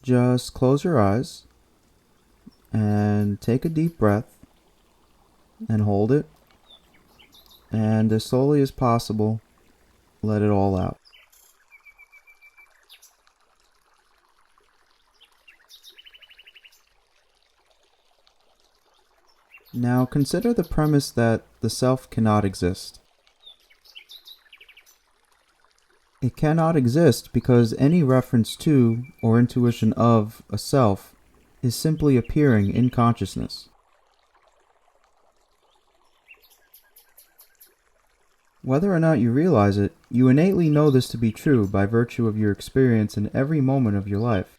Just close your eyes and take a deep breath and hold it, and as slowly as possible, let it all out. Now consider the premise that the self cannot exist. It cannot exist because any reference to or intuition of a self is simply appearing in consciousness. Whether or not you realize it, you innately know this to be true by virtue of your experience in every moment of your life.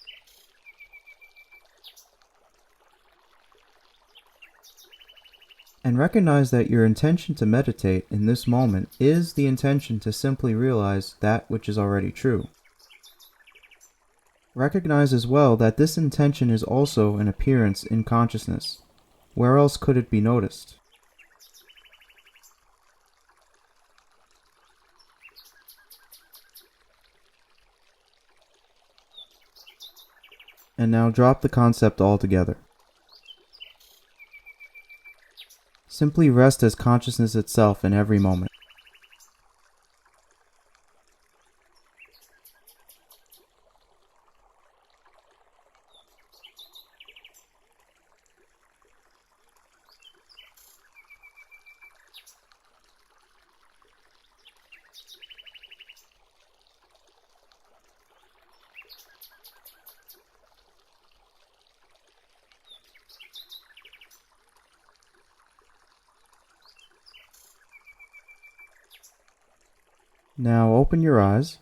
And recognize that your intention to meditate in this moment is the intention to simply realize that which is already true. Recognize as well that this intention is also an appearance in consciousness. Where else could it be noticed? And now drop the concept altogether. Simply rest as consciousness itself in every moment. Now open your eyes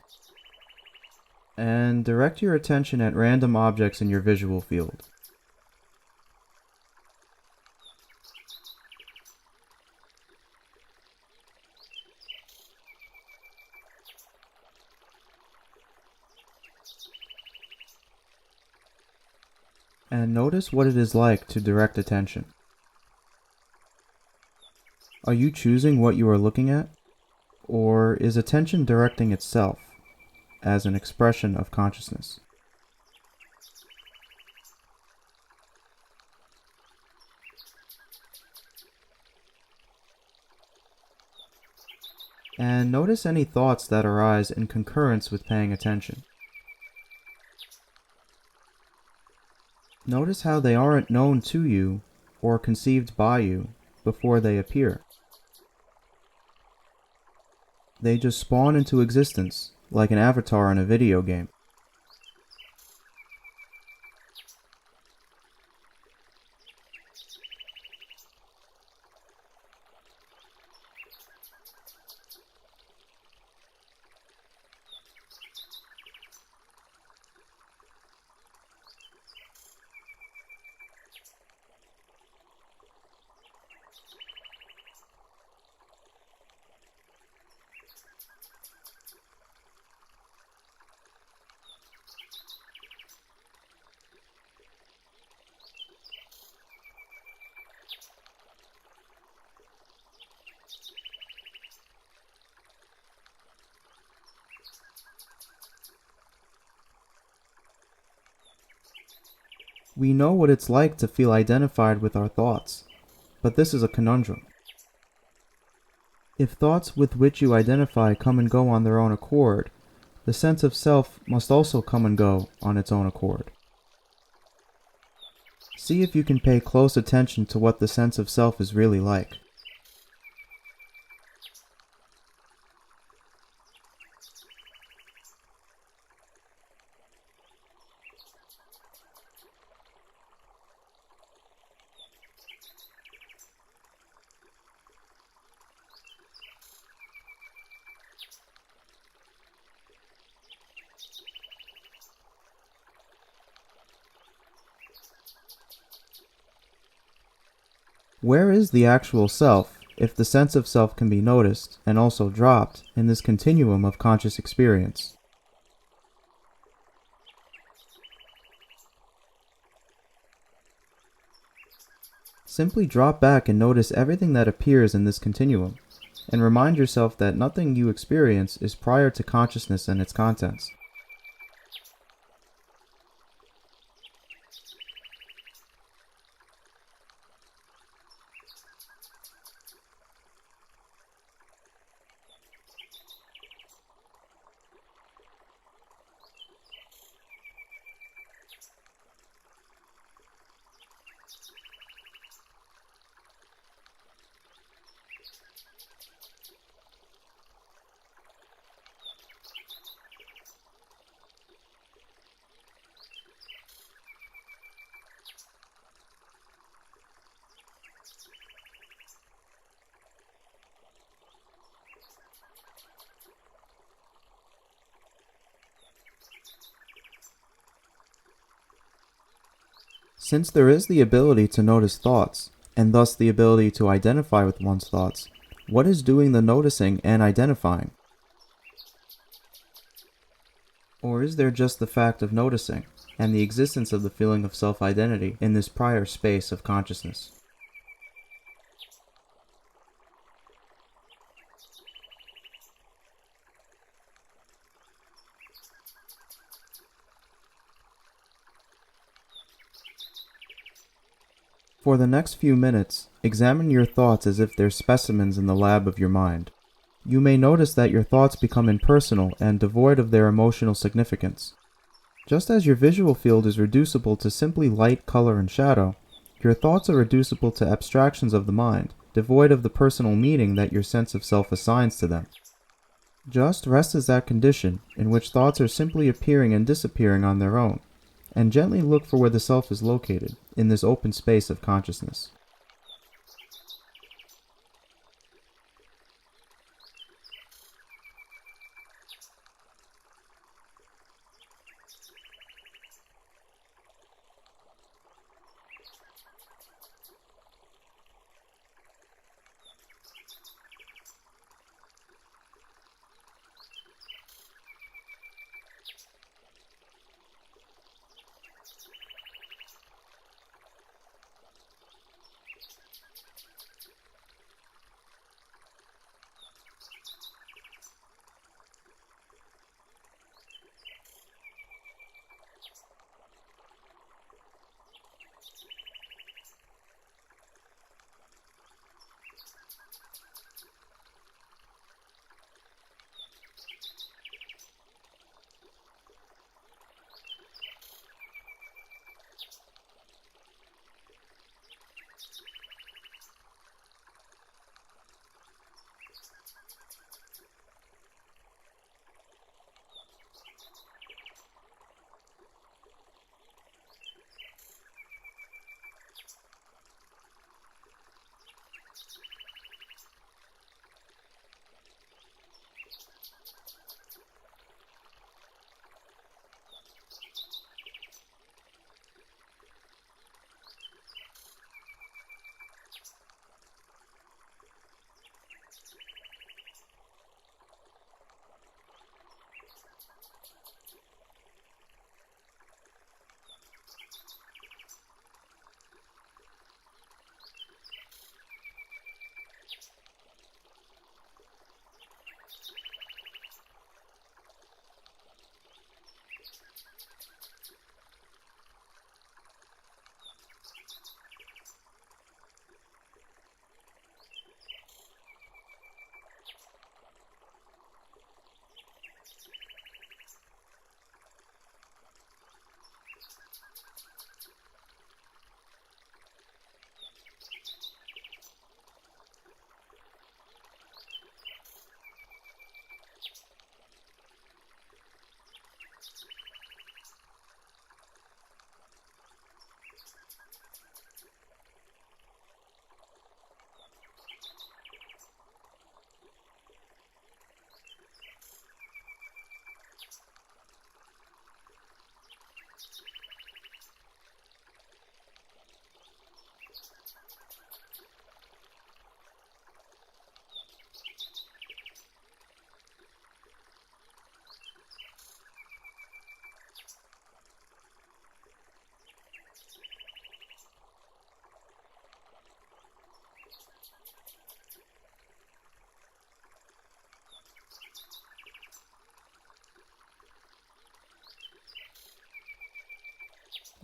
and direct your attention at random objects in your visual field. And notice what it is like to direct attention. Are you choosing what you are looking at? Or is attention directing itself as an expression of consciousness? And notice any thoughts that arise in concurrence with paying attention. Notice how they aren't known to you or conceived by you before they appear. They just spawn into existence, like an avatar in a video game. We know what it's like to feel identified with our thoughts, but this is a conundrum. If thoughts with which you identify come and go on their own accord, the sense of self must also come and go on its own accord. See if you can pay close attention to what the sense of self is really like. Where is the actual self if the sense of self can be noticed and also dropped in this continuum of conscious experience? Simply drop back and notice everything that appears in this continuum, and remind yourself that nothing you experience is prior to consciousness and its contents. Since there is the ability to notice thoughts, and thus the ability to identify with one's thoughts, what is doing the noticing and identifying? Or is there just the fact of noticing, and the existence of the feeling of self-identity in this prior space of consciousness? For the next few minutes, examine your thoughts as if they're specimens in the lab of your mind. You may notice that your thoughts become impersonal and devoid of their emotional significance. Just as your visual field is reducible to simply light, color, and shadow, your thoughts are reducible to abstractions of the mind, devoid of the personal meaning that your sense of self assigns to them. Just rest as that condition, in which thoughts are simply appearing and disappearing on their own, and gently look for where the self is located, in this open space of consciousness.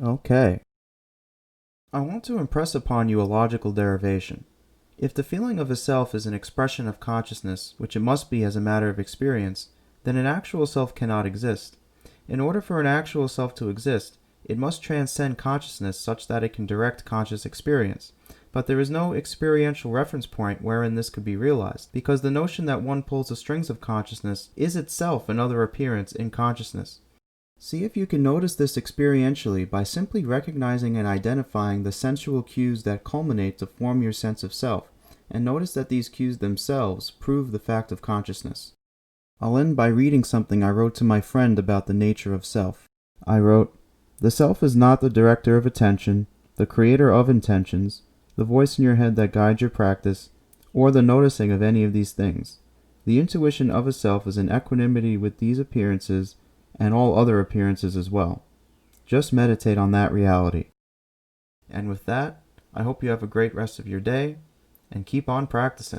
Okay. I want to impress upon you a logical derivation. If the feeling of a self is an expression of consciousness, which it must be as a matter of experience, then an actual self cannot exist. In order for an actual self to exist, it must transcend consciousness such that it can direct conscious experience. But there is no experiential reference point wherein this could be realized, because the notion that one pulls the strings of consciousness is itself another appearance in consciousness. See if you can notice this experientially by simply recognizing and identifying the sensual cues that culminate to form your sense of self, and notice that these cues themselves prove the fact of consciousness. I'll end by reading something I wrote to my friend about the nature of self. I wrote, "The self is not the director of attention, the creator of intentions, the voice in your head that guides your practice, or the noticing of any of these things. The intuition of a self is in equanimity with these appearances and all other appearances as well. Just meditate on that reality. And with that, I hope you have a great rest of your day, and keep on practicing.